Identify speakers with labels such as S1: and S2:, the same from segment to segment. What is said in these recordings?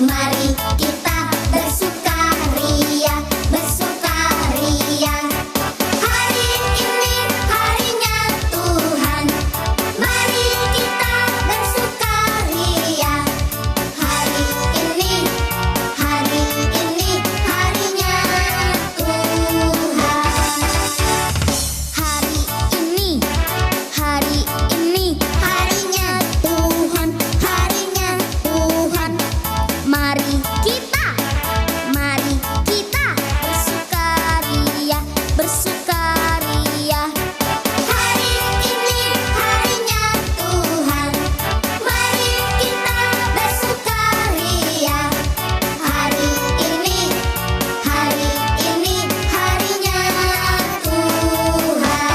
S1: Mari kita bersukaria, bersukaria. Hari ini harinya Tuhan. Mari kita bersukaria. Hari ini harinya Tuhan. Hari ini harinya Tuhan, harinya Tuhan. Mari kita bersukaria, bersukaria. Hari ini harinya Tuhan. Mari kita bersukaria. Hari ini harinya Tuhan.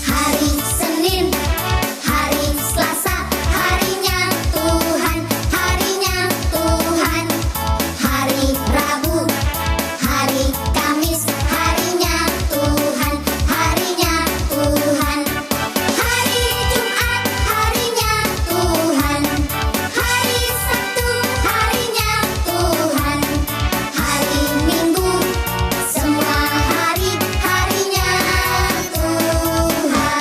S1: Hari Senin, hari Selasa, harinya Tuhan, harinya Tuhan. Hari Rabu, hari Kamis, harinya Tuhan, harinya Tuhan. Hari Jumat, harinya Tuhan. Hari Sabtu, harinya Tuhan. Hari Minggu, semua harinya Tuhan.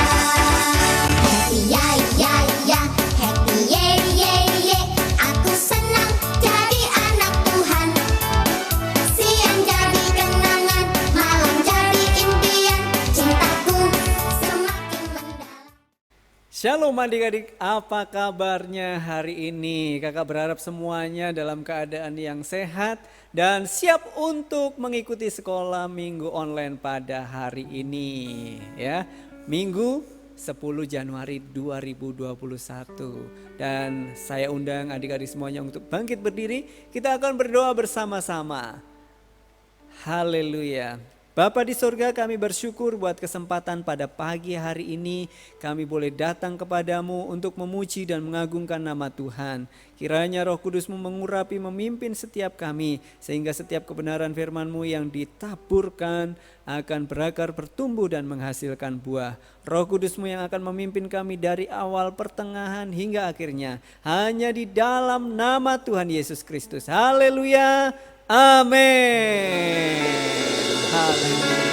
S1: Happy ya ya ya, happy ye ye ye. Aku senang jadi anak Tuhan. Siang jadi kenangan, malam jadi impian. Cintaku semakin mendalam.
S2: Shalom adik-adik, apa kabarnya hari ini? Kakak berharap semuanya dalam keadaan yang sehat dan siap untuk mengikuti sekolah minggu online pada hari ini. Ya, Minggu 10 Januari 2021. Dan saya undang adik-adik semuanya untuk bangkit berdiri. Kita akan berdoa bersama-sama. Haleluya. Bapa di surga, kami bersyukur buat kesempatan pada pagi hari ini kami boleh datang kepadamu untuk memuji dan mengagungkan nama Tuhan. Kiranya Roh Kudus-Mu mengurapi, memimpin setiap kami sehingga setiap kebenaran firman-Mu yang ditaburkan akan berakar, bertumbuh dan menghasilkan buah. Roh Kudus-Mu yang akan memimpin kami dari awal, pertengahan hingga akhirnya. Hanya di dalam nama Tuhan Yesus Kristus. Haleluya. Amin. Haleluya.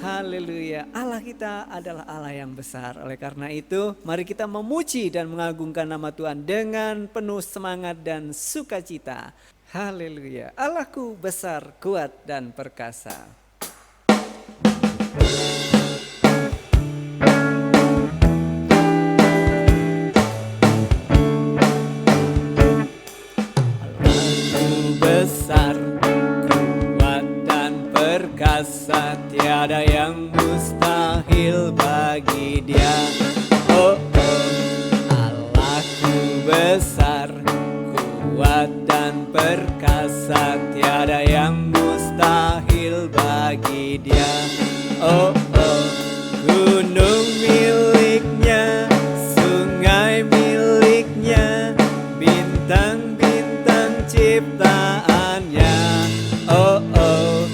S2: Haleluya. Allah kita adalah Allah yang besar. Oleh karena itu, mari kita memuji dan mengagungkan nama Tuhan dengan penuh semangat dan sukacita. Haleluya. Allahku besar, kuat dan perkasa. Besar, kuat dan perkasa, tiada yang mustahil bagi Dia. Oh, oh, Allahku besar, kuat dan perkasa, tiada yang mustahil bagi Dia. Oh, oh, gunung miliknya, sungai miliknya, bintang-bintang ciptaannya. Oh, oh,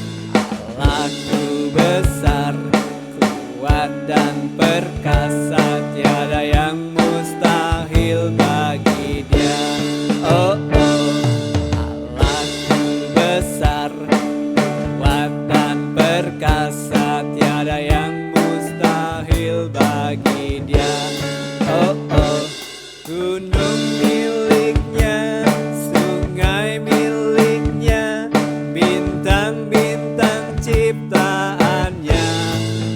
S2: Allahku besar, kuat dan perkasa, tiada yang mustahil bagi Dia. Oh, oh, Allahku besar, kuat dan perkasa, tiada yang mustahil bagi Dia. Oh, oh, gunung miliknya, sungai miliknya, bintang-bintang ciptaannya.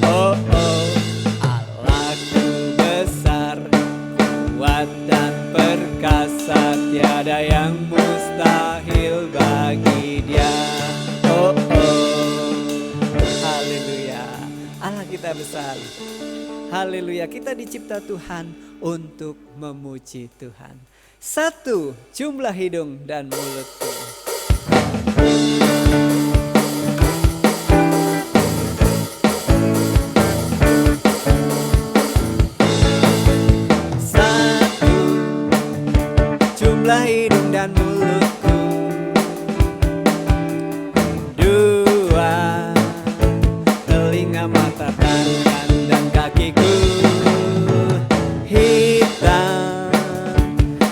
S2: Oh, oh, Allahku besar, kuat dan perkasa, tiada yang mustahil bagi Dia. Oh, oh, haleluya. Allah kita besar. Haleluya, kita dicipta Tuhan untuk memuji Tuhan. Satu, jumlah hidung dan mulutku. Satu, jumlah hidung dan mulutku. Dua, telinga, mata, tangan, dan kakiku hitam.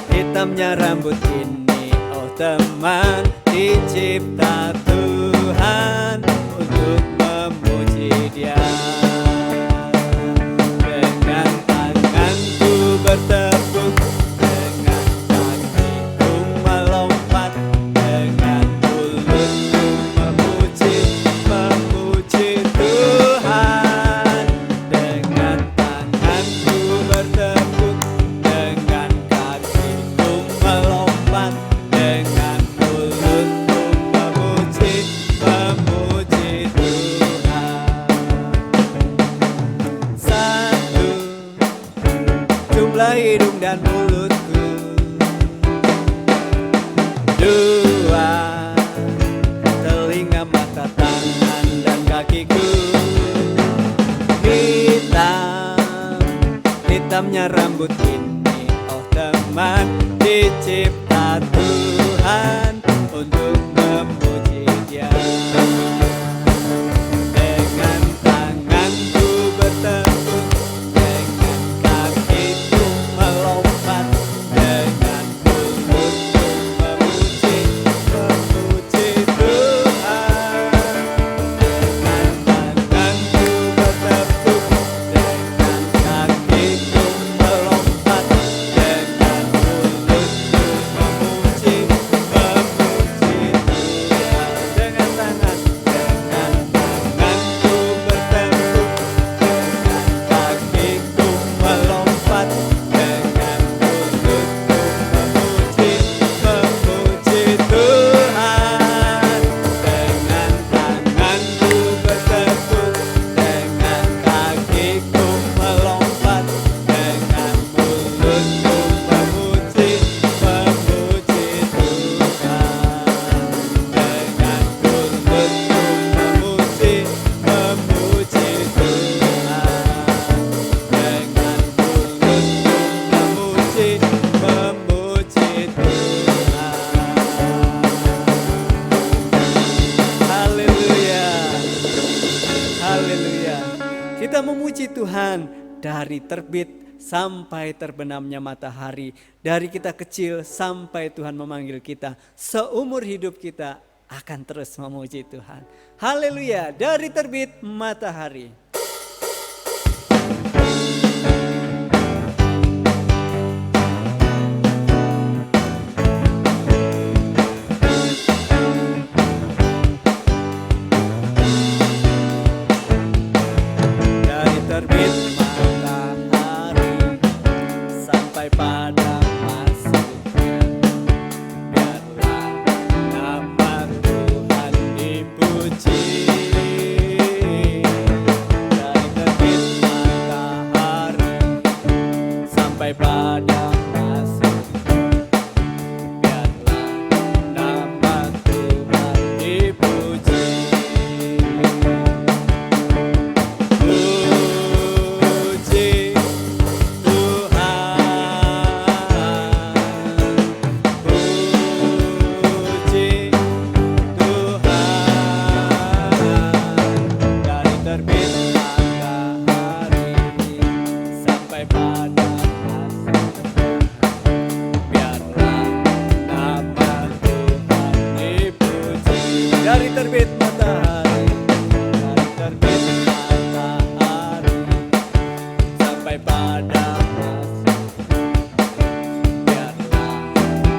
S2: Hitamnya rambut ini, oh teman, dicipta Tuhan untuk memuji Dia. Dengan tanganku bertepuk, dengan kakiku melompat, dengan mulutku memuji Tuhan. Dengan tanganku bertepuk, dengan kakiku melompat, dengan mulutku memuji Tuhan. Satu, jumlah hidung dan mulutku. Dua, telinga, mata, tangan, dan kakiku hitam. Hitamnya rambut ini, oh teman, dicipta Tuhan untuk memuji Dia. Dengan tanganku bertepuk, dengan kakiku melompat, dengan mulutku memuji Tuhan. Dengan tanganku bertepuk, dengan kakiku melompat, dengan mulutku memuji Tuhan. Dengan tanganku bertepuk, dengan kakiku melompat, dengan mulutku memuji Tuhan. Dengan tanganku bertepuk, dengan kakiku melompat, dengan mulutku memuji Tuhan. Dengan mulutku memuji Tuhan. Dengan mulutku memuji Tuhan. Haleluya. Haleluya. Kita memuji Tuhan dari terbit sampai terbenamnya matahari, dari kita kecil sampai Tuhan memanggil kita. Seumur hidup kita akan terus memuji Tuhan. Haleluya. Dari terbit matahari. Dari terbit matahari sampai pada masuknya, biarlah nama Tuhan dipuji. Dari terbit matahari sampai pada masuknya, biarlah nama Tuhan dipuji. Puji dari terbit matahari, dari terbit matahari sampai pada masuk, biarlah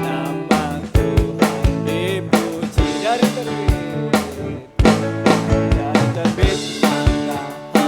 S2: nama Tuhan dipuji. Dari terbit matahari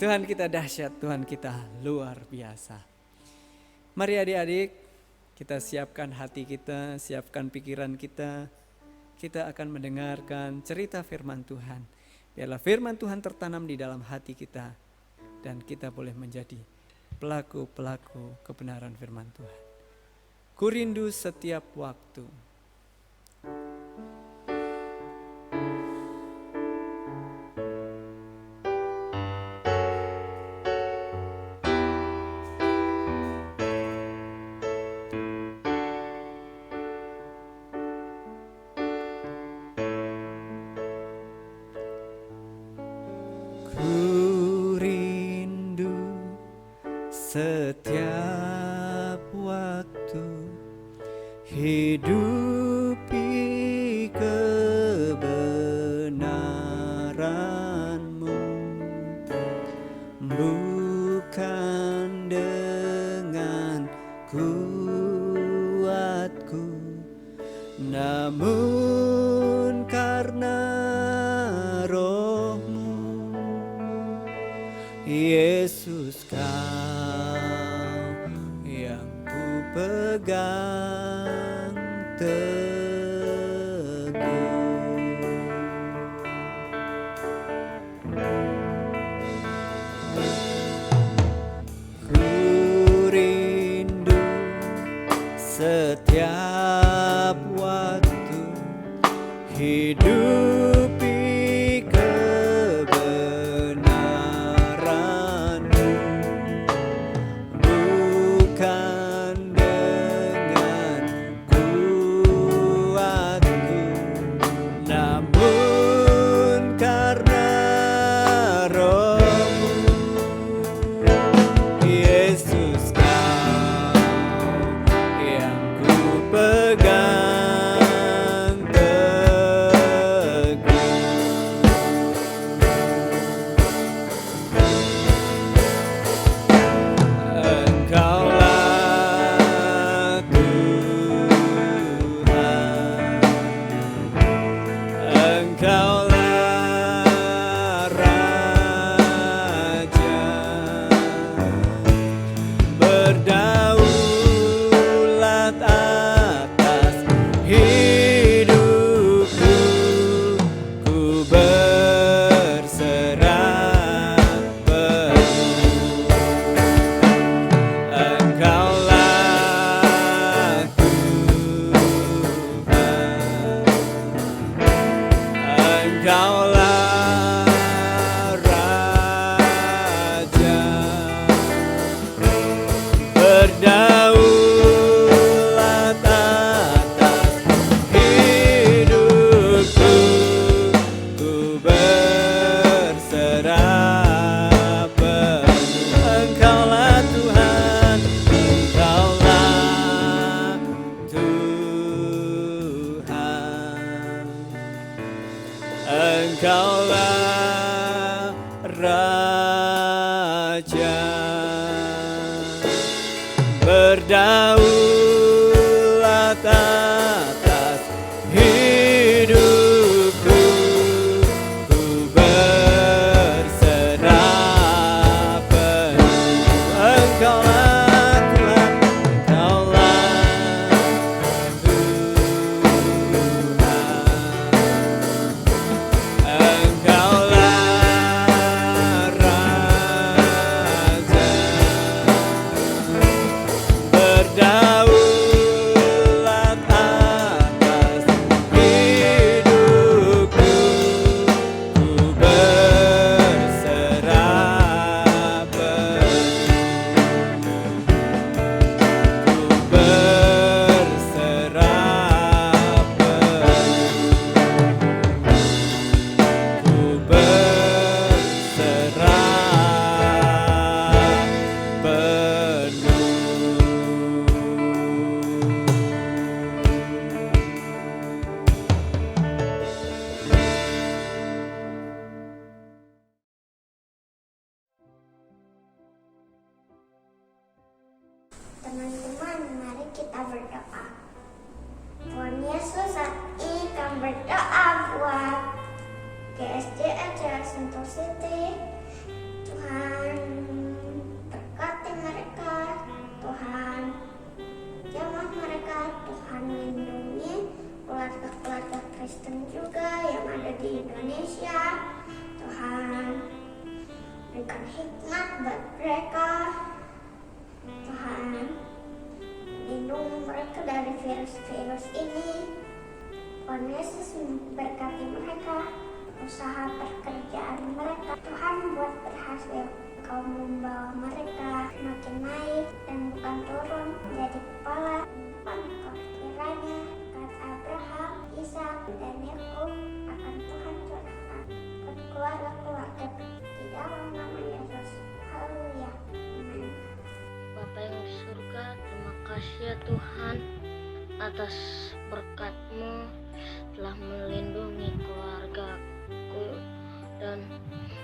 S2: Tuhan kita dahsyat, Tuhan kita luar biasa. Mari adik-adik, kita siapkan hati kita, siapkan pikiran kita. Kita akan mendengarkan cerita firman Tuhan. Biarlah firman Tuhan tertanam di dalam hati kita, dan kita boleh menjadi pelaku-pelaku kebenaran firman Tuhan. Ku rindu setiap waktu. Ku rindu setiap waktu hidupi kebenaran-Mu, bukan dengan kuatku, namun karena Roh-Mu. Yesus, Kau yang ku pegang teguh. Ku rindu setiap waktu hidupi kebenaran-Mu, bukan dengan kuatku, namun karena Roh-Mu. Yesus, Kau yang ku pegang teguh. Engkaulah Tuhan, Engkaulah Raja, berdaulat atas hidupku, ku berserah penuh. Engkaulah Tuhan, Engkaulah Raja, berdaulat atas hidupku, ku berserah penuh. Engkaulah Tuhan, Engkaulah Tuhan, Engkaulah Raja, berdaulat atas hidupku, ku berserah penuh. Engkaulah Tuhan, Engkaulah Tuhan, Engkaulah Raja, berdaulat atas hidupku, ku berserah penuh, ku berserah penuh, ku berserah
S1: Teman-teman, mari kita berdoa. Tuhan Yesus, saat ini kami berdoa buat GSD Acara Sentul City. Tuhan, berikan hikmat buat mereka. Tuhan, lindungi mereka dari virus-virus ini. Tuhan Yesus memberkati mereka, usaha pekerjaan mereka. Tuhan buat berhasil. Kau membawa mereka semakin naik dan bukan turun menjadi kepala. Engkau kiranya kata Abraham, Ishak, dan Yakub akan Tuhan curahkan ke keluarga-keluarga di dalam nama Yesus. Haleluya. Amin.
S3: Bapa yang di surga, terima kasih ya Tuhan atas berkat-Mu telah melindungi keluargaku dan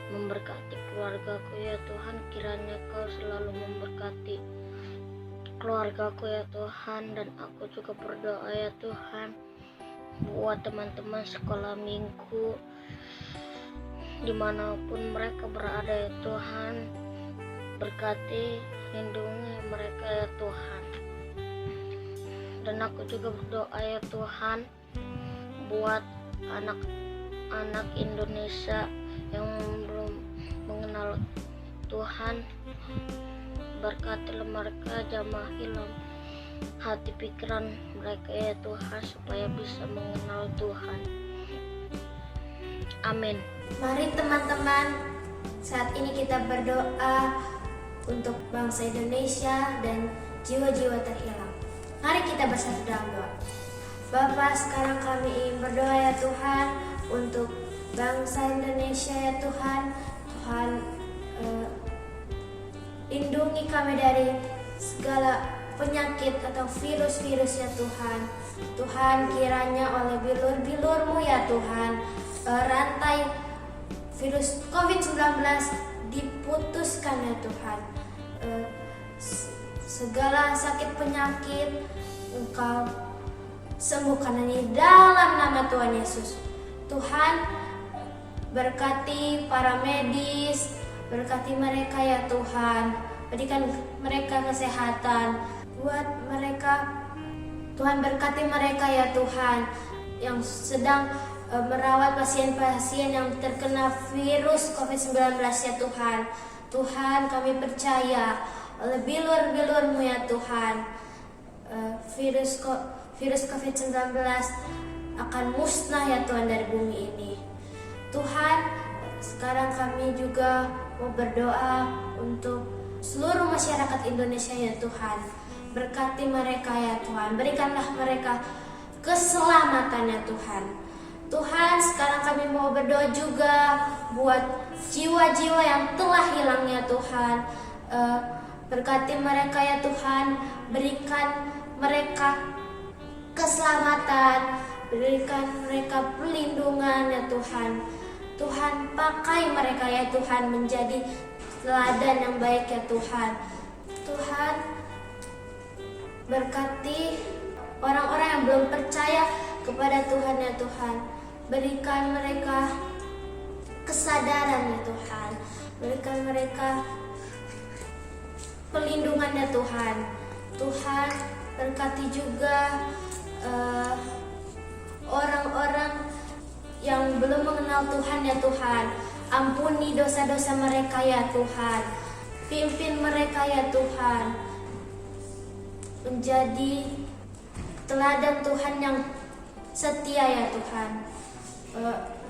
S3: memberkati keluargaku ya Tuhan. Kiranya Kau selalu memberkati keluargaku ya Tuhan, dan aku juga berdoa ya Tuhan buat teman-teman sekolah minggu dimanapun mereka berada ya Tuhan. Berkati, lindungi mereka ya Tuhan. Dan aku juga berdoa ya Tuhan buat anak-anak Indonesia yang belum mengenal Tuhan. Berkatilah mereka, jamahilah hati pikiran mereka ya Tuhan, supaya bisa mengenal Tuhan. Amin.
S4: Mari teman-teman, saat ini kita berdoa untuk bangsa Indonesia dan jiwa-jiwa terhilang. Mari kita bersatu dalam doa. Bapa, sekarang kami ingin berdoa ya Tuhan untuk bangsa Indonesia ya Tuhan. Tuhan, lindungi kami dari segala penyakit atau virus-virus ya Tuhan. Tuhan, kiranya oleh bilur-bilur-Mu ya Tuhan, rantai virus COVID-19 diputuskan ya Tuhan. Segala sakit penyakit Engkau sembuhkan ini dalam nama Tuhan Yesus. Tuhan, berkati para medis, berkati mereka ya Tuhan, berikan mereka kesehatan buat mereka. Tuhan, berkati mereka ya Tuhan yang sedang merawat pasien-pasien yang terkena virus COVID-19 ya Tuhan. Tuhan, kami percaya oleh bilur-bilur-Mu ya Tuhan, virus COVID-19 akan musnah ya Tuhan dari bumi ini. Tuhan, sekarang kami juga mau berdoa untuk seluruh masyarakat Indonesia ya Tuhan. Berkati mereka ya Tuhan, berikanlah mereka keselamatan ya Tuhan. Tuhan, sekarang kami mau berdoa juga buat jiwa-jiwa yang telah hilang ya Tuhan. Berkati mereka ya Tuhan, berikan mereka keselamatan, berikan mereka perlindungan ya Tuhan. Tuhan, pakai mereka ya Tuhan menjadi teladan yang baik ya Tuhan. Tuhan, berkati orang-orang yang belum percaya kepada Tuhan ya Tuhan. Berikan mereka kesadaran ya Tuhan. Berikan mereka perlindungan ya Tuhan. Tuhan, berkati juga orang-orang yang belum mengenal Tuhan ya Tuhan. Ampuni dosa-dosa mereka ya Tuhan. Pimpin mereka ya Tuhan menjadi teladan Tuhan yang setia ya Tuhan.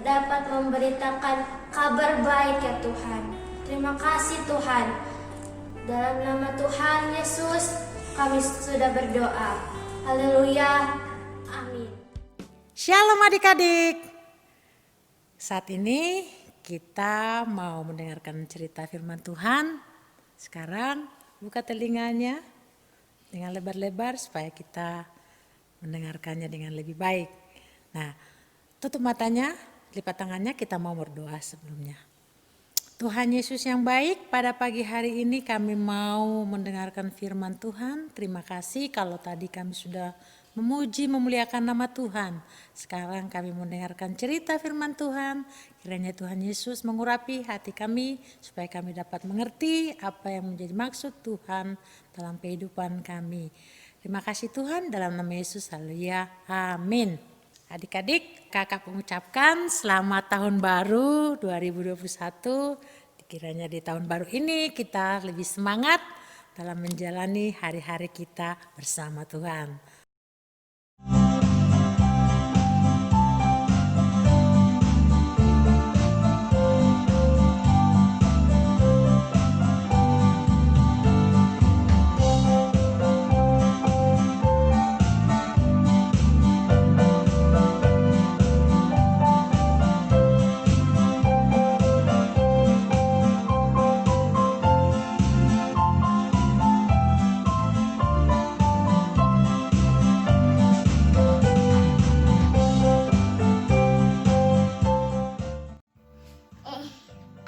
S4: Dapat memberitakan kabar baik ya Tuhan. Terima kasih Tuhan. Dalam nama Tuhan Yesus kami sudah berdoa. Haleluya. Amin.
S5: Shalom adik-adik. Saat ini kita mau mendengarkan cerita firman Tuhan. Sekarang buka telinganya dengan lebar-lebar supaya kita mendengarkannya dengan lebih baik. Nah, tutup matanya, lipat tangannya, kita mau berdoa sebelumnya. Tuhan Yesus yang baik, pada pagi hari ini kami mau mendengarkan firman Tuhan. Terima kasih kalau tadi kami sudah memuji, memuliakan nama Tuhan. Sekarang kami mendengarkan cerita firman Tuhan. Kiranya Tuhan Yesus mengurapi hati kami supaya kami dapat mengerti apa yang menjadi maksud Tuhan dalam kehidupan kami. Terima kasih Tuhan, dalam nama Yesus, haleluya, amin. Adik-adik, kakak mengucapkan selamat tahun baru 2021. Kiranya di tahun baru ini kita lebih semangat dalam menjalani hari-hari kita bersama Tuhan.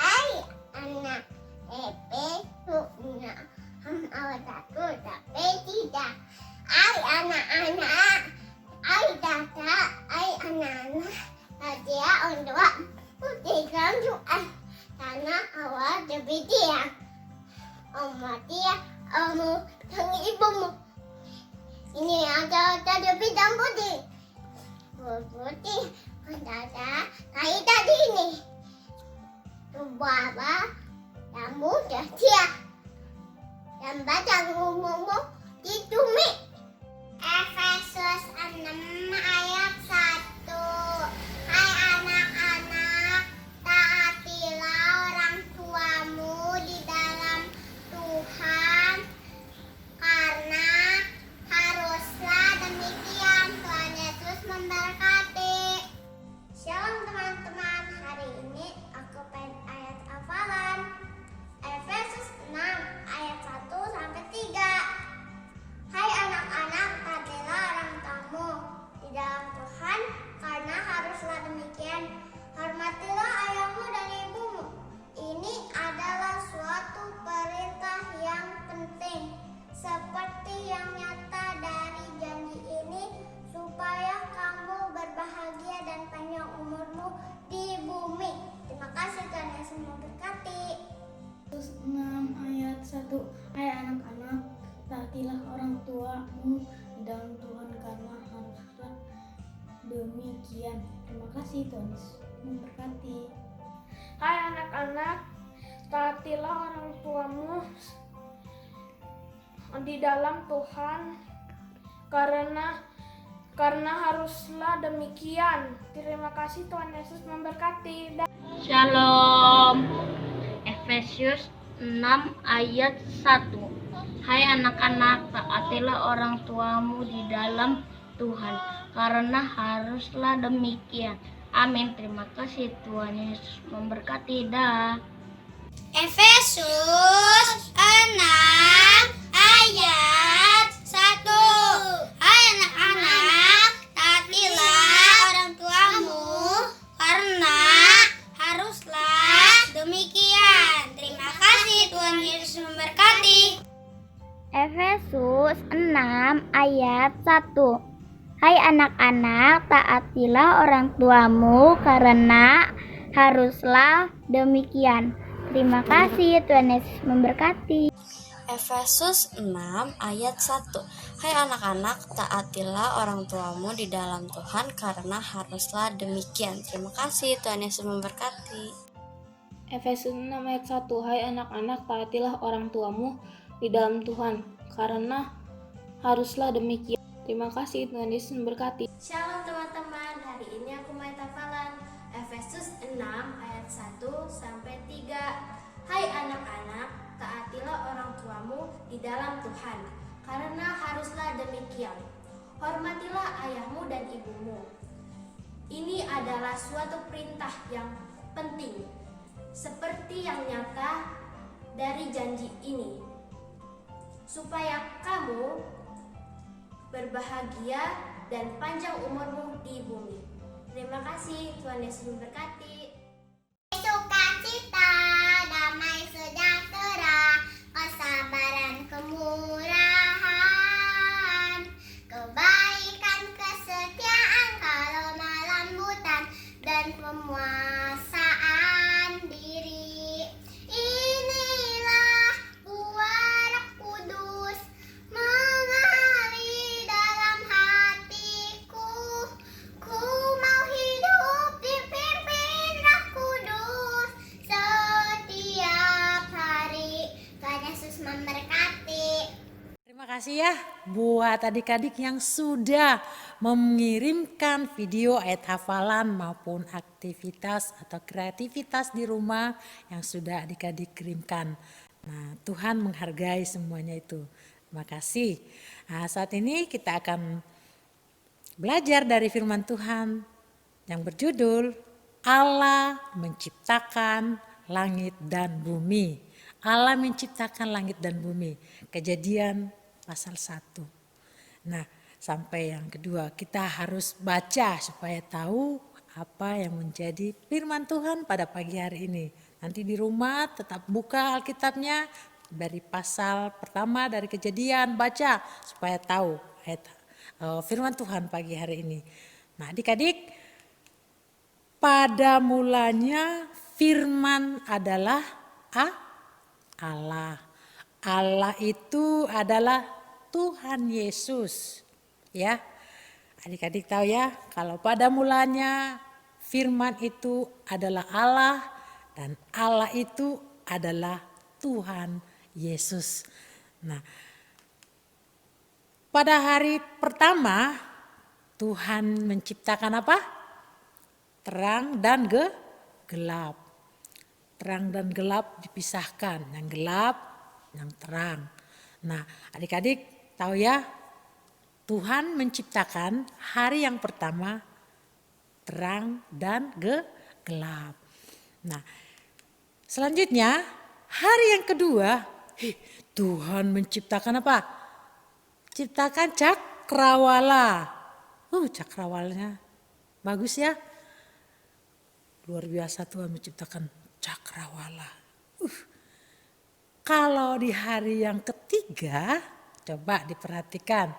S1: Ai anak sukna awal satu tapi tidak. Ai anak-anak, ai tata, ai anak-anak, dia untuk putih doa karena awal lebih dia. Dia, sang ibumu. Ini ada lebih dan putih. Putih, ada kayak tadi ini. Baba, kamu dah siap. Dan baca ngomong di Tumi. Efesus 6 ayat 1. Hai anak-anak, taatilah orang tuamu di dalam Tuhan, karena haruslah demikian. Tuhan Yesus memberkati. Shalom teman-teman, hari ini aku pengen ayat hafalan Efesus 6 ayat 1 sampai 3. Hai anak-anak, taatilah orang tuamu di dalam Tuhan, karena haruslah demikian. Hormatilah ayahmu dan ibumu. Ini adalah suatu perintah yang penting, seperti yang nyata dari janji ini, supaya kamu berbahagia dan panjang umurmu di bumi. Terima kasih, Tuhan Yesus memberkati.
S6: Yesus 6 ayat 1. Hai anak-anak, taatilah orang tuamu di dalam Tuhan, karena haruslah demikian. Terima kasih, Tuhan Yesus memberkati.
S7: Hai anak-anak, taatilah orang tuamu di dalam Tuhan, karena haruslah demikian. Terima kasih, Tuhan Yesus memberkati.
S3: Shalom. Efesus 6 ayat 1. Hai anak-anak, taatilah orang tuamu di dalam Tuhan, karena haruslah demikian. Amin. Terima kasih, Tuhan Yesus memberkati. Dah.
S1: Efesus 6 ayat 1. Hai anak-anak, taatilah orang tuamu, karena haruslah demikian. Terima kasih, Tuhan Yesus memberkati.
S3: Efesus 6 ayat 1. Hai anak-anak, taatilah orang tuamu, karena haruslah demikian. Terima kasih, Tuhan Yesus memberkati.
S8: Efesus 6 ayat 1. Hai anak-anak, taatilah orang tuamu di dalam Tuhan, karena haruslah demikian. Terima kasih, Tuhan Yesus memberkati.
S7: Efesus 6 ayat 1. Hai anak-anak, taatilah orang tuamu di dalam Tuhan, karena haruslah demikian. Terima kasih, Tuhan Yesus memberkati.
S4: Shalom teman-teman, hari ini aku mau hafalan Efesus 6 ayat 1 sampai 3. Hai anak-anak, taatilah orang tuamu di dalam Tuhan, karena haruslah demikian. Hormatilah ayahmu dan ibumu. Ini adalah suatu perintah yang penting, seperti yang nyata dari janji ini, supaya kamu berbahagia dan panjang umurmu di bumi. Terima kasih, Tuhan Yesus memberkati.
S1: Sukacita, damai sejahtera, kesabaran, kemurahan, kebaikan, kesetiaan, kalomah, lambutan, dan penguasaan diri. Inilah buah Roh Kudus mengalir dalam hatiku. Ku mau hidup dipimpin
S5: kasih ya buat adik-adik yang sudah mengirimkan video ayat hafalan maupun aktivitas atau kreativitas di rumah yang sudah adik-adik kirimkan. Nah, Tuhan menghargai semuanya itu. Terima kasih. Nah, saat ini kita akan belajar dari firman Tuhan yang berjudul Allah menciptakan langit dan bumi. Allah menciptakan langit dan bumi. Kejadian pasal 1. Nah, sampai yang kedua kita harus baca supaya tahu apa yang menjadi firman Tuhan pada pagi hari ini. Nanti di rumah tetap buka Alkitabnya dari pasal pertama dari Kejadian, baca supaya tahu ayat firman Tuhan pagi hari ini. Nah, adik-adik, pada mulanya firman adalah Allah. Allah itu adalah Tuhan Yesus. Ya. Adik-adik tahu ya, kalau pada mulanya firman itu adalah Allah dan Allah itu adalah Tuhan Yesus. Nah, pada hari pertama Tuhan menciptakan apa? Terang dan gelap. Terang dan gelap dipisahkan, yang gelap, yang terang. Nah, adik-adik tahu ya, Tuhan menciptakan hari yang pertama terang dan gelap. Nah, selanjutnya hari yang kedua, Tuhan menciptakan apa? Ciptakan cakrawala. Cakrawalanya bagus ya. Luar biasa Tuhan menciptakan cakrawala. Kalau di hari yang ketiga, coba diperhatikan.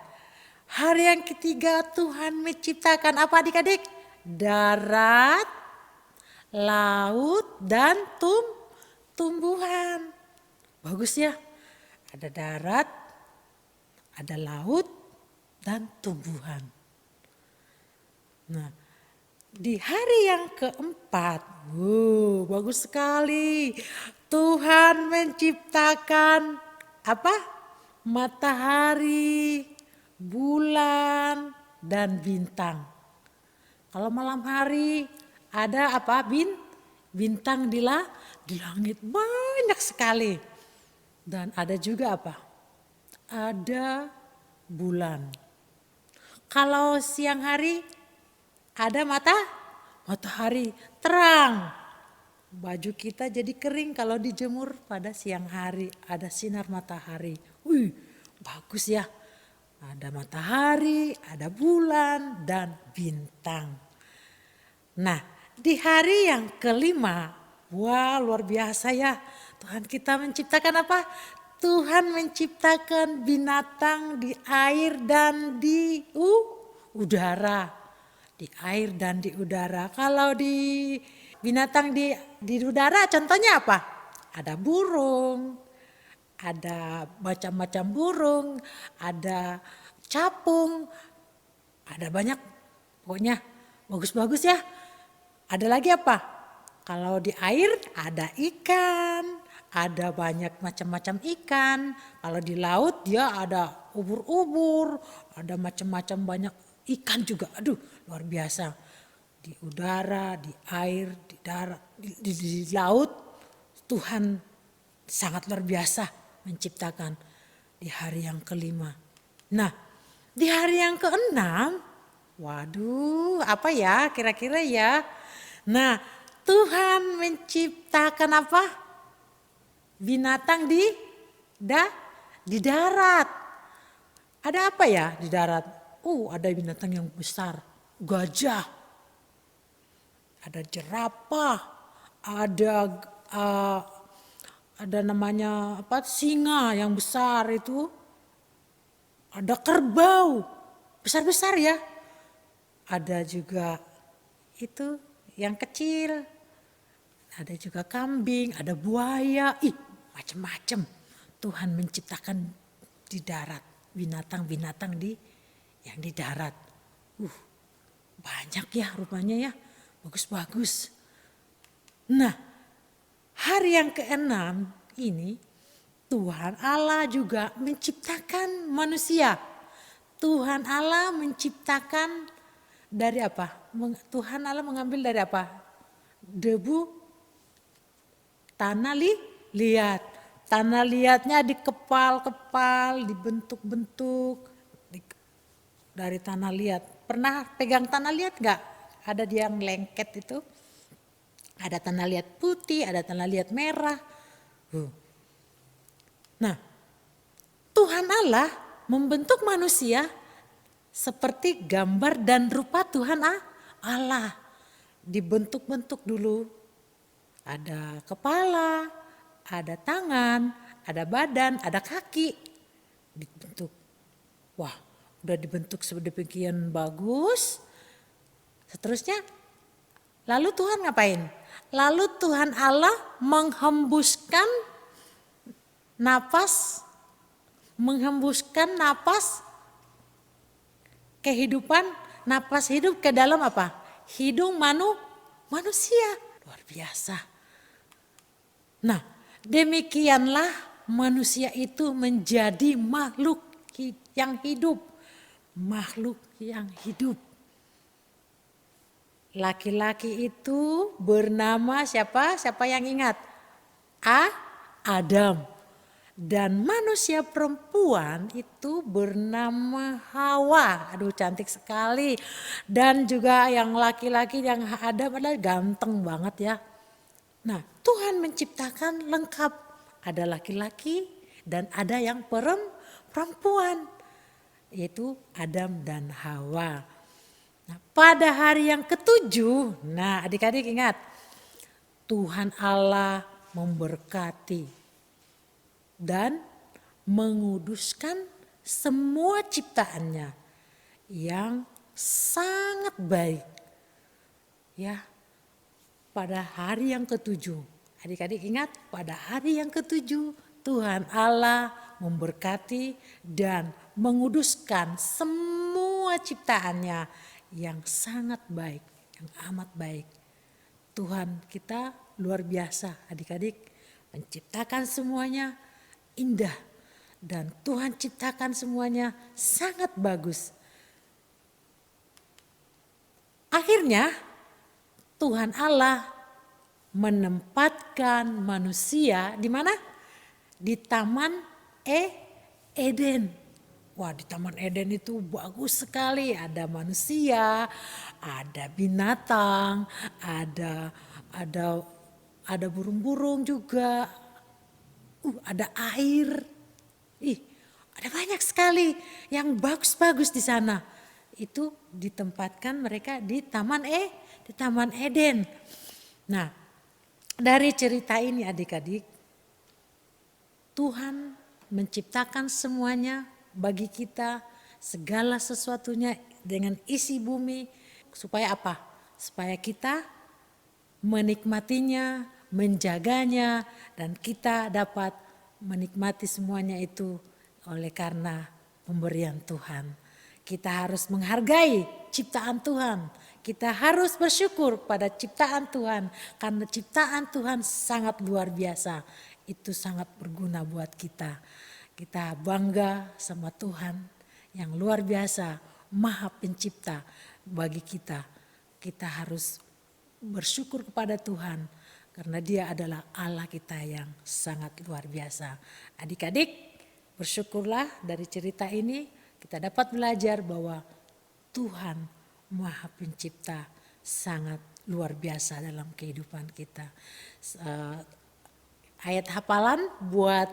S5: Hari yang ketiga Tuhan menciptakan apa adik-adik? Darat, laut, dan tumbuhan. Bagus ya. Ada darat, ada laut, dan tumbuhan. Nah, di hari yang keempat, bagus sekali. Tuhan menciptakan apa? Matahari, bulan, dan bintang. Kalau malam hari ada apa? Bintang di langit banyak sekali. Dan ada juga apa? Ada bulan. Kalau siang hari ada matahari terang. Baju kita jadi kering kalau dijemur pada siang hari. Ada sinar matahari. Bagus ya. Ada matahari, ada bulan, dan bintang. Nah, di hari yang kelima, luar biasa ya. Tuhan kita menciptakan apa? Tuhan menciptakan binatang di air dan di udara. Di air dan di udara. Kalau di binatang di udara contohnya apa? Ada burung, ada macam-macam burung, ada capung, ada banyak, pokoknya bagus-bagus ya. Ada lagi apa? Kalau di air ada ikan, ada banyak macam-macam ikan. Kalau di laut dia ada ubur-ubur, ada macam-macam banyak ikan juga. Aduh, luar biasa. Di udara, di air, di darat, di laut, Tuhan sangat luar biasa menciptakan di hari yang kelima. Nah, di hari yang keenam, apa ya kira-kira ya? Nah, Tuhan menciptakan apa? Binatang di darat. Ada apa ya di darat? Ada binatang yang besar, gajah. Ada jerapah, ada namanya apa? Singa yang besar itu. Ada kerbau, besar-besar ya. Ada juga itu yang kecil. Ada juga kambing, ada buaya, macam-macam. Tuhan menciptakan di darat, binatang-binatang yang di darat. Banyak ya rupanya ya. Bagus-bagus. Nah, hari yang keenam ini Tuhan Allah juga menciptakan manusia. Tuhan Allah menciptakan dari apa? Tuhan Allah mengambil dari apa? Debu tanah liat. Tanah liatnya dikepal-kepal, dibentuk-bentuk dari tanah liat. Pernah pegang tanah liat gak? Ada yang lengket itu. Ada tanah liat putih, ada tanah liat merah. Nah, Tuhan Allah membentuk manusia seperti gambar dan rupa Tuhan Allah. Dibentuk-bentuk dulu. Ada kepala, ada tangan, ada badan, ada kaki. Dibentuk. Wah, udah dibentuk sedemikian bagus. Seterusnya, lalu Tuhan ngapain? Lalu Tuhan Allah menghembuskan napas kehidupan, napas hidup ke dalam apa? Hidung manusia. Luar biasa. Nah, demikianlah manusia itu menjadi makhluk yang hidup. Makhluk yang hidup. Laki-laki itu bernama siapa? Siapa yang ingat? Adam. Dan manusia perempuan itu bernama Hawa. Aduh, cantik sekali. Dan juga yang laki-laki yang Adam adalah ganteng banget ya. Nah, Tuhan menciptakan lengkap. Ada laki-laki dan ada yang perempuan. Yaitu Adam dan Hawa. Nah, pada hari yang ketujuh, nah adik-adik ingat, Tuhan Allah memberkati dan menguduskan semua ciptaannya yang sangat baik. Ya, pada hari yang ketujuh, adik-adik ingat, pada hari yang ketujuh Tuhan Allah memberkati dan menguduskan semua ciptaannya yang sangat baik, yang amat baik. Tuhan kita luar biasa, adik-adik, menciptakan semuanya indah dan Tuhan ciptakan semuanya sangat bagus. Akhirnya Tuhan Allah menempatkan manusia di mana? Di Taman Eden. Wah, di Taman Eden itu bagus sekali. Ada manusia, ada binatang, ada burung-burung juga. Ada air. Ada banyak sekali yang bagus-bagus di sana. Itu ditempatkan mereka di Taman Eden. Nah, dari cerita ini adik-adik, Tuhan menciptakan semuanya bagi kita, segala sesuatunya dengan isi bumi, supaya apa? Supaya kita menikmatinya, menjaganya, dan kita dapat menikmati semuanya itu oleh karena pemberian Tuhan. Kita harus menghargai ciptaan Tuhan. Kita harus bersyukur pada ciptaan Tuhan, karena ciptaan Tuhan sangat luar biasa. Itu sangat berguna buat kita. Kita bangga sama Tuhan yang luar biasa, Maha Pencipta bagi kita. Kita harus bersyukur kepada Tuhan karena Dia adalah Allah kita yang sangat luar biasa. Adik-adik, bersyukurlah dari cerita ini kita dapat belajar bahwa Tuhan Maha Pencipta sangat luar biasa dalam kehidupan kita. Ayat hafalan buat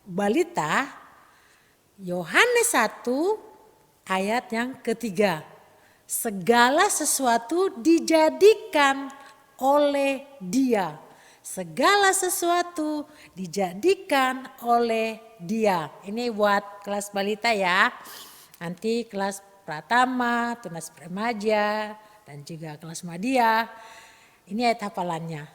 S5: balita, Yohanes 1 ayat yang ketiga. Segala sesuatu dijadikan oleh Dia. Segala sesuatu dijadikan oleh Dia. Ini buat kelas balita ya. Nanti kelas pratama, tunas remaja, dan juga kelas madya. Ini ayat hafalannya.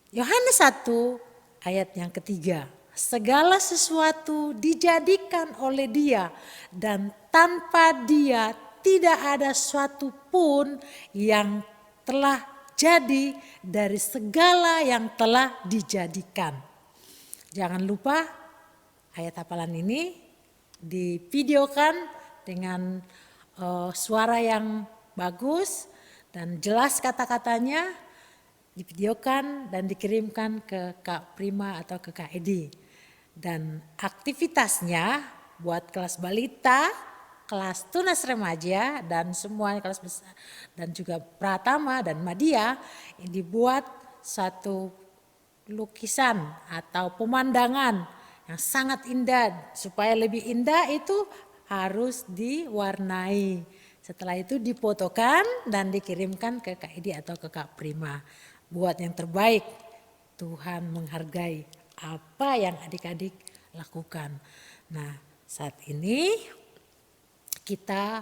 S5: Yohanes 1 ayat yang ketiga. Segala sesuatu dijadikan oleh Dia dan tanpa Dia tidak ada suatu pun yang telah jadi dari segala yang telah dijadikan. Jangan lupa ayat hafalan ini divideokan dengan suara yang bagus dan jelas kata-katanya, divideokan dan dikirimkan ke Kak Prima atau ke Kak Edi. Dan aktivitasnya buat kelas balita, kelas tunas remaja dan semua kelas besar dan juga pratama dan madya, dibuat satu lukisan atau pemandangan yang sangat indah. Supaya lebih indah itu harus diwarnai. Setelah itu difotokan dan dikirimkan ke Kak Edi atau ke Kak Prima. Buat yang terbaik, Tuhan menghargai apa yang adik-adik lakukan. Nah, saat ini kita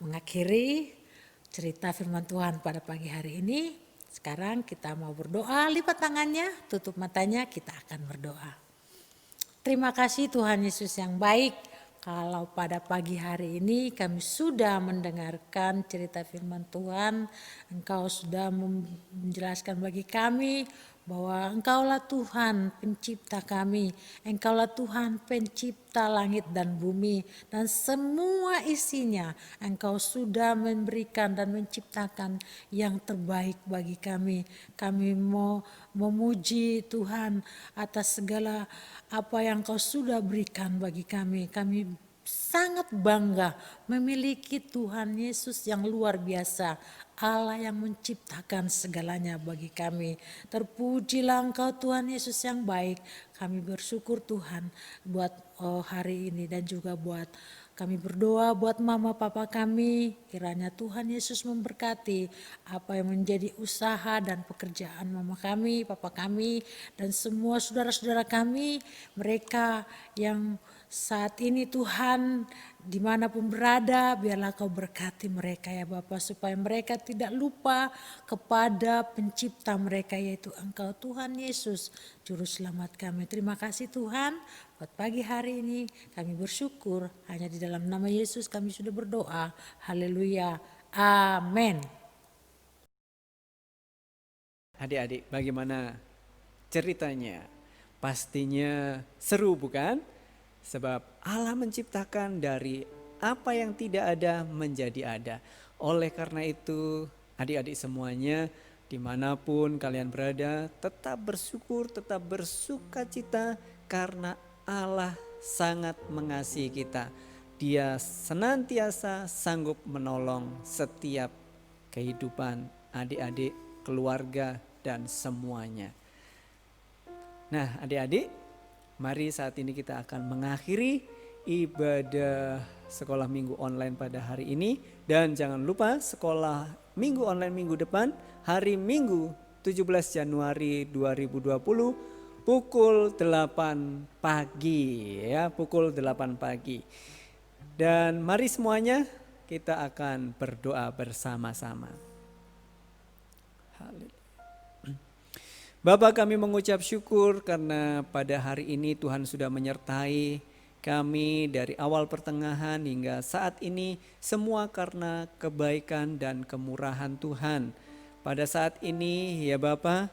S5: mengakhiri cerita firman Tuhan pada pagi hari ini. Sekarang kita mau berdoa, lipat tangannya, tutup matanya, kita akan berdoa. Terima kasih Tuhan Yesus yang baik. Kalau pada pagi hari ini kami sudah mendengarkan cerita firman Tuhan, Engkau sudah menjelaskan bagi kami bahwa Engkaulah Tuhan pencipta kami, Engkaulah Tuhan pencipta langit dan bumi dan semua isinya. Engkau sudah memberikan dan menciptakan yang terbaik bagi kami. Kami mau memuji Tuhan atas segala apa yang Kau sudah berikan bagi kami. Kami sangat bangga memiliki Tuhan Yesus yang luar biasa, Allah yang menciptakan segalanya bagi kami. Terpujilah Engkau Tuhan Yesus yang baik. Kami bersyukur Tuhan buat hari ini dan juga buat kami berdoa buat mama papa kami. Kiranya Tuhan Yesus memberkati apa yang menjadi usaha dan pekerjaan mama kami, papa kami dan semua saudara-saudara kami. Mereka yang saat ini Tuhan dimanapun berada, biarlah Kau berkati mereka ya Bapa, supaya mereka tidak lupa kepada pencipta mereka yaitu Engkau Tuhan Yesus, Juru Selamat kami. Terima kasih Tuhan buat pagi hari ini, kami bersyukur hanya di dalam nama Yesus kami sudah berdoa. Haleluya, amin.
S2: Adik-adik, bagaimana ceritanya? Pastinya seru bukan? Sebab Allah menciptakan dari apa yang tidak ada menjadi ada. Oleh karena itu adik-adik semuanya dimanapun kalian berada tetap bersyukur, tetap bersukacita karena Allah sangat mengasihi kita. Dia senantiasa sanggup menolong setiap kehidupan adik-adik, keluarga dan semuanya. Nah adik-adik, mari saat ini kita akan mengakhiri ibadah sekolah minggu online pada hari ini. Dan jangan lupa sekolah minggu online minggu depan hari Minggu 17 Januari 2020 pukul 8 pagi ya, pukul 8 pagi. Dan mari semuanya kita akan berdoa bersama-sama. Haleluya. Bapa, kami mengucap syukur karena pada hari ini Tuhan sudah menyertai kami dari awal pertengahan hingga saat ini, semua karena kebaikan dan kemurahan Tuhan. Pada saat ini ya Bapa,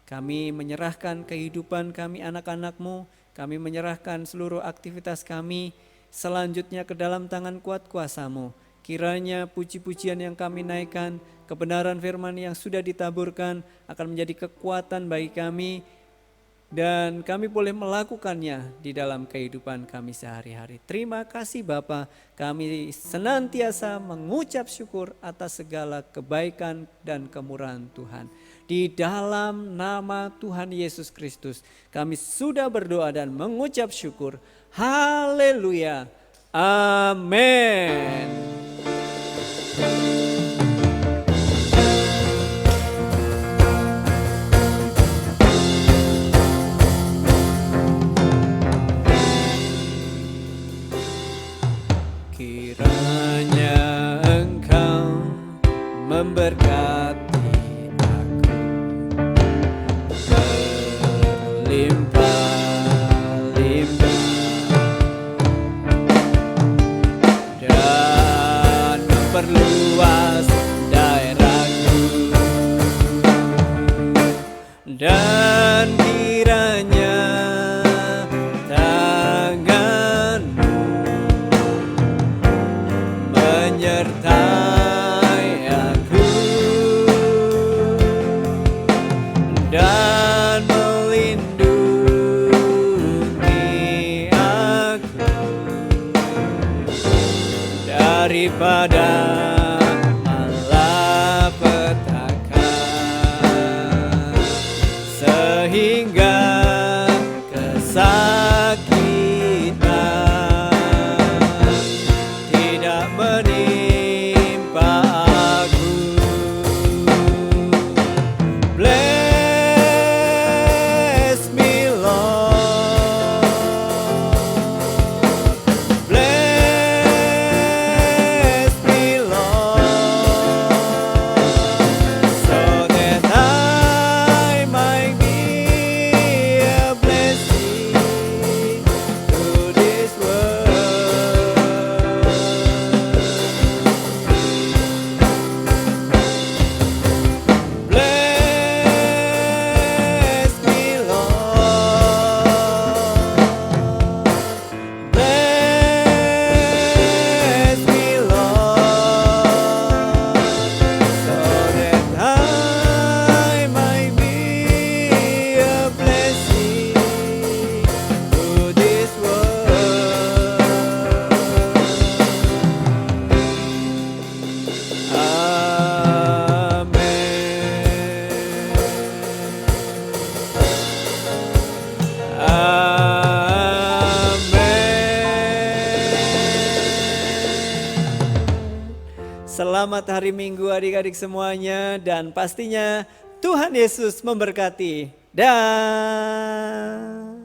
S2: kami menyerahkan kehidupan kami anak-anak-Mu, kami menyerahkan seluruh aktivitas kami selanjutnya ke dalam tangan kuat kuasa-Mu. Kiranya puji-pujian yang kami naikkan, kebenaran firman yang sudah ditaburkan akan menjadi kekuatan bagi kami dan kami boleh melakukannya di dalam kehidupan kami sehari-hari. Terima kasih Bapa, kami senantiasa mengucap syukur atas segala kebaikan dan kemurahan Tuhan. Di dalam nama Tuhan Yesus Kristus kami sudah berdoa dan mengucap syukur. Haleluya. Amin. Kiranya Engkau memberkati aku berlimpah-limpah dan daripada malapetaka, sehingga kesakitan tidak menimpa aku. Bless me Lord, bless me Lord, so that I might be a blessing to this world. Bless me Lord, bless me Lord, so that I might be a blessing to this world. Selamat hari Minggu adik-adik semuanya, dan pastinya Tuhan Yesus memberkati. Dah.